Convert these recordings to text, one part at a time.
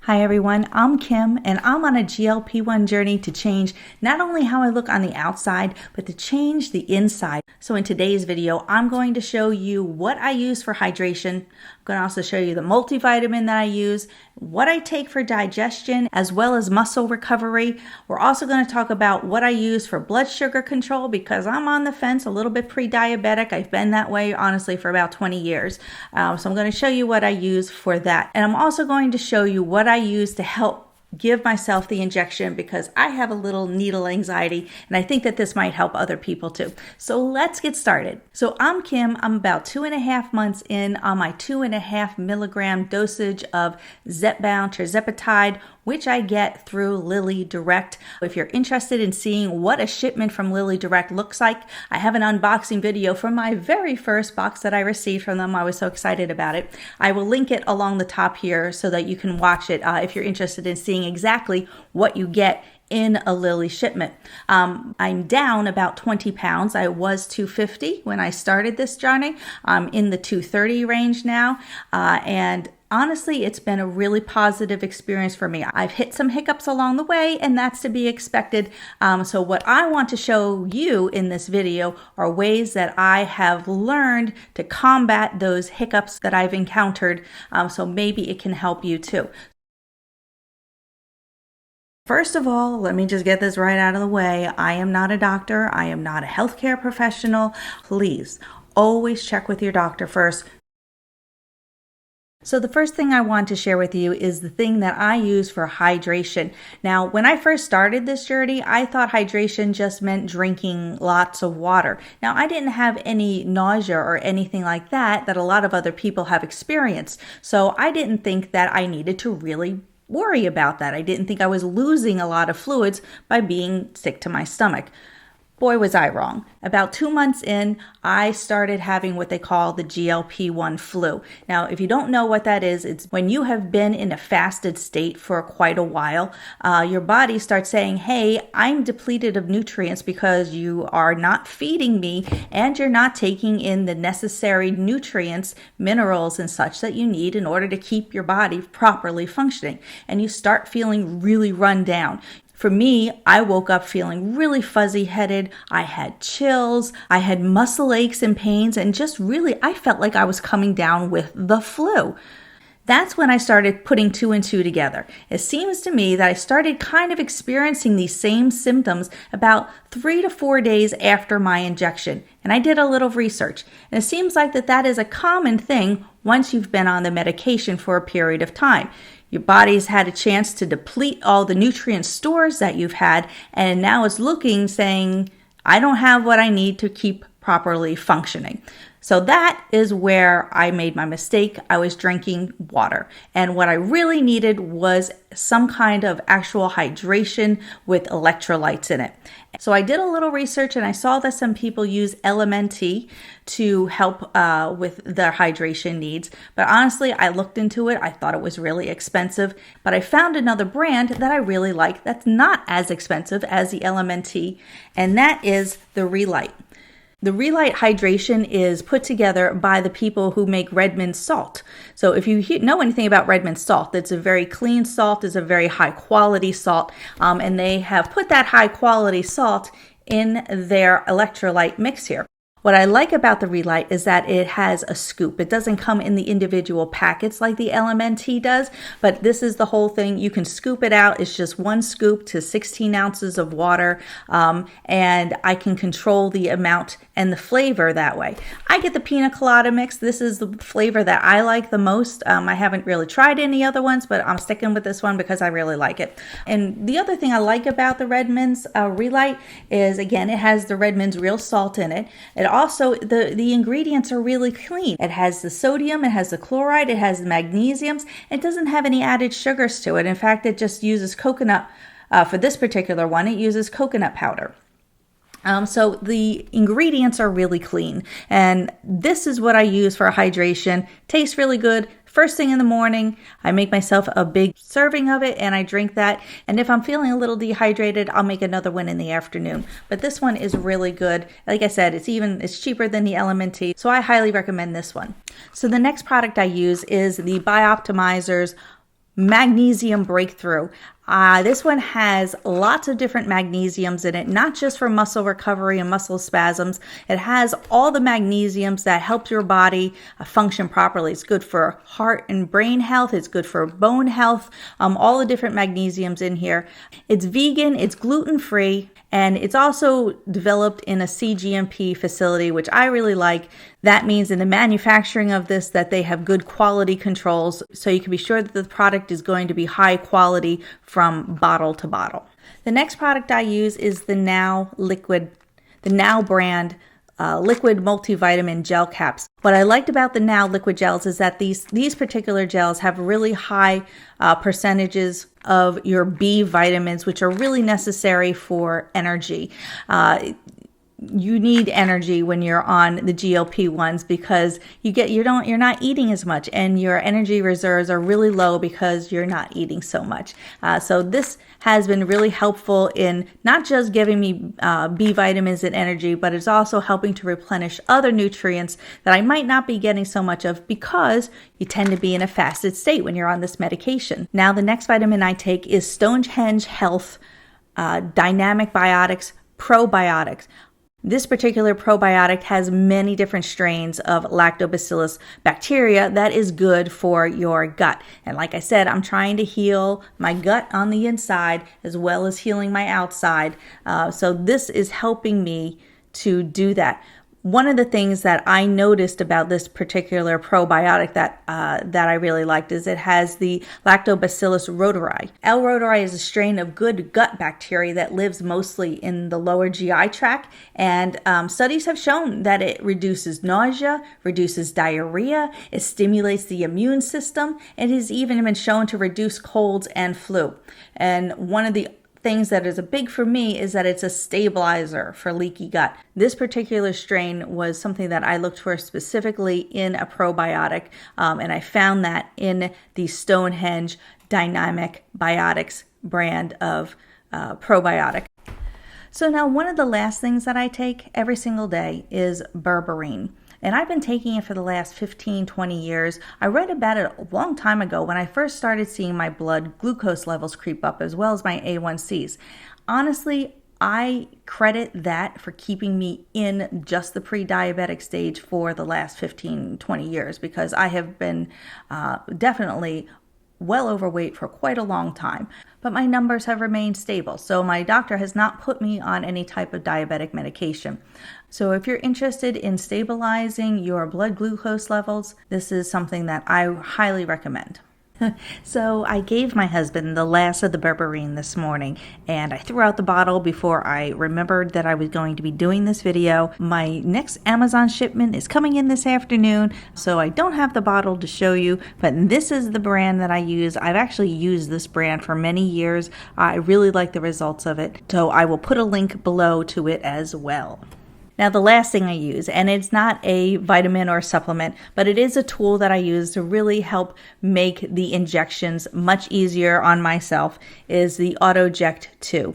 Hi everyone, I'm Kim and I'm on a GLP1 journey to change not only how I look on the outside, but to change the inside. So in today's video, I'm going to show you what I use for hydration. I'm going to also show you the multivitamin that I use, what I take for digestion, as well as muscle recovery. We're also going to talk about what I use for blood sugar control because I'm on the fence, a little bit pre-diabetic. I've been that way, honestly, for about 20 years. So I'm going to show you what I use for that. And I'm also going to show you what I use to help give myself the injection because I have a little needle anxiety and I think that this might help other people too. So let's get started. So I'm Kim. I'm about 2.5 months in on my 2.5 milligram dosage of Zepbound Tirzepatide, which I get through Lilly Direct. If you're interested in seeing what a shipment from Lilly Direct looks like, I have an unboxing video from my very first box that I received from them. I was so excited about it. I will link it along the top here so that you can watch it if you're interested in seeing exactly what you get in a Lilly shipment. I'm down about 20 pounds. I was 250 when I started this journey. I'm in the 230 range now. And honestly, it's been a really positive experience for me. I've hit some hiccups along the way, and that's to be expected. So what I want to show you in this video are ways that I have learned to combat those hiccups that I've encountered. So maybe it can help you too. First of all, let me just get this right out of the way. I am not a doctor. I am not a healthcare professional. Please always check with your doctor first. So the first thing I want to share with you is the thing that I use for hydration. Now, when I first started this journey, I thought hydration just meant drinking lots of water. Now, I didn't have any nausea or anything like that a lot of other people have experienced. So I didn't think that I needed to really worry about that. I didn't think I was losing a lot of fluids by being sick to my stomach. Boy, was I wrong. About 2 months in, I started having what they call the GLP1 flu. Now, if you don't know what that is, it's when you have been in a fasted state for quite a while, your body starts saying, hey, I'm depleted of nutrients because you are not feeding me and you're not taking in the necessary nutrients, minerals and such that you need in order to keep your body properly functioning. And you start feeling really run down. For me, I woke up feeling really fuzzy-headed. I had chills, I had muscle aches and pains, and just really, I felt like I was coming down with the flu. That's when I started putting 2 and 2 together. It seems to me that I started kind of experiencing these same symptoms about 3 to 4 days after my injection. And I did a little research. And it seems like that is a common thing once you've been on the medication for a period of time. Your body's had a chance to deplete all the nutrient stores that you've had, and now it's looking, saying, I don't have what I need to keep properly functioning. So that is where I made my mistake. I was drinking water. And what I really needed was some kind of actual hydration with electrolytes in it. So I did a little research and I saw that some people use LMNT to help with their hydration needs. But honestly, I looked into it. I thought it was really expensive. But I found another brand that I really like that's not as expensive as the LMNT, and that is the Relight. The Relight hydration is put together by the people who make Redmond salt. So if you know anything about Redmond salt, it's a very clean salt, it's a very high quality salt, and they have put that high quality salt in their electrolyte mix here. What I like about the Relight is that it has a scoop. It doesn't come in the individual packets like the LMNT does, but this is the whole thing. You can scoop it out. It's just 1 scoop to 16 ounces of water, and I can control the amount and the flavor that way. I get the pina colada mix. This is the flavor that I like the most. I haven't really tried any other ones, but I'm sticking with this one because I really like it. And the other thing I like about the Redmond's Relight is, again, it has the Redmond's real salt in it. It also, the ingredients are really clean. It has the sodium, it has the chloride, it has the magnesiums. It doesn't have any added sugars to it. In fact, it just uses coconut. For this particular one, it uses coconut powder. So the ingredients are really clean. And this is what I use for hydration. Tastes really good. First thing in the morning, I make myself a big serving of it and I drink that. And if I'm feeling a little dehydrated, I'll make another one in the afternoon. But this one is really good. Like I said, it's cheaper than the LMNT, so I highly recommend this one. So the next product I use is the Bioptimizer's Magnesium Breakthrough. This one has lots of different magnesiums in it, not just for muscle recovery and muscle spasms. It has all the magnesiums that help your body function properly. It's good for heart and brain health. It's good for bone health. All the different magnesiums in here. It's vegan, it's gluten-free, and it's also developed in a CGMP facility, which I really like. That means in the manufacturing of this that they have good quality controls, so you can be sure that the product is going to be high quality from bottle to bottle. The next product I use is the Now brand liquid multivitamin gel caps. What I liked about the Now liquid gels is that these particular gels have really high percentages of your B vitamins, which are really necessary for energy. You need energy when you're on the GLP1s because you're not eating as much, and your energy reserves are really low because you're not eating so much. So this has been really helpful in not just giving me B vitamins and energy, but it's also helping to replenish other nutrients that I might not be getting so much of because you tend to be in a fasted state when you're on this medication. Now, the next vitamin I take is Stonehenge Health Dynamic Biotics Probiotics. This particular probiotic has many different strains of lactobacillus bacteria that is good for your gut. And like I said, I'm trying to heal my gut on the inside as well as healing my outside. So this is helping me to do that. One of the things that I noticed about this particular probiotic that I really liked is it has the Lactobacillus rhodori. L. rhodori is a strain of good gut bacteria that lives mostly in the lower GI tract, and studies have shown that it reduces nausea, reduces diarrhea, it stimulates the immune system, and has even been shown to reduce colds and flu. And one of the things that is a big for me is that it's a stabilizer for leaky gut. This particular strain was something that I looked for specifically in a probiotic, and I found that in the Stonehenge Dynamic Biotics brand of probiotic. So now one of the last things that I take every single day is Bourberine. And I've been taking it for the last 15, 20 years. I read about it a long time ago when I first started seeing my blood glucose levels creep up as well as my A1Cs. Honestly, I credit that for keeping me in just the pre-diabetic stage for the last 15, 20 years because I have been definitely well overweight for quite a long time, but my numbers have remained stable. So my doctor has not put me on any type of diabetic medication. So if you're interested in stabilizing your blood glucose levels, this is something that I highly recommend. So I gave my husband the last of the Bourberine this morning, and I threw out the bottle before I remembered that I was going to be doing this video. My next Amazon shipment is coming in this afternoon, so I don't have the bottle to show you, but this is the brand that I use. I've actually used this brand for many years. I really like the results of it, so I will put a link below to it as well. Now, the last thing I use, and it's not a vitamin or supplement, but it is a tool that I use to really help make the injections much easier on myself, is the Autoject II.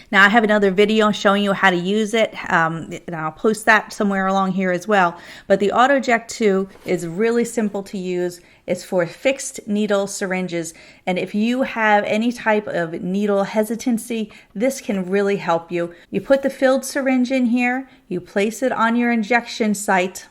Now, I have another video showing you how to use it, and I'll post that somewhere along here as well. But the Autoject II is really simple to use. It's for fixed needle syringes, and if you have any type of needle hesitancy, this can really help you. You put the filled syringe in here, you place it on your injection site,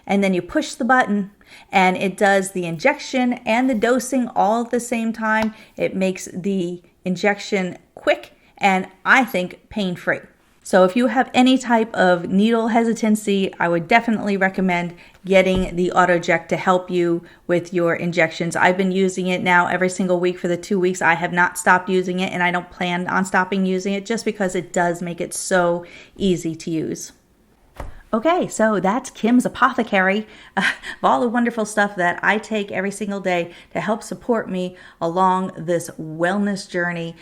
and then you push the button, and it does the injection and the dosing all at the same time. It makes the injection quick and I think pain-free. So if you have any type of needle hesitancy, I would definitely recommend getting the Autoject to help you with your injections. I've been using it now every single week for the 2 weeks. I have not stopped using it, and I don't plan on stopping using it just because it does make it so easy to use. Okay, so that's Kim's Apothecary of all the wonderful stuff that I take every single day to help support me along this wellness journey.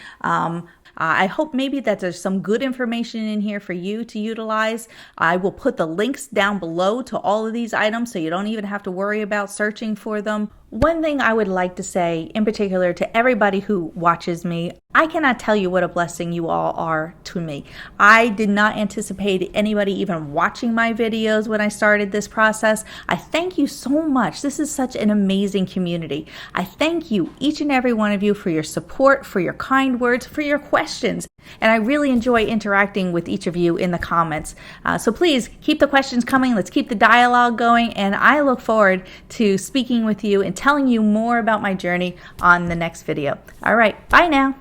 I hope maybe that there's some good information in here for you to utilize. I will put the links down below to all of these items so you don't even have to worry about searching for them. One thing I would like to say in particular to everybody who watches me, I cannot tell you what a blessing you all are to me. I did not anticipate anybody even watching my videos when I started this process. I thank you so much. This is such an amazing community. I thank you, each and every one of you, for your support, for your kind words, for your questions. And I really enjoy interacting with each of you in the comments. So please keep the questions coming. Let's keep the dialogue going. And I look forward to speaking with you and telling you more about my journey on the next video. All right, bye now.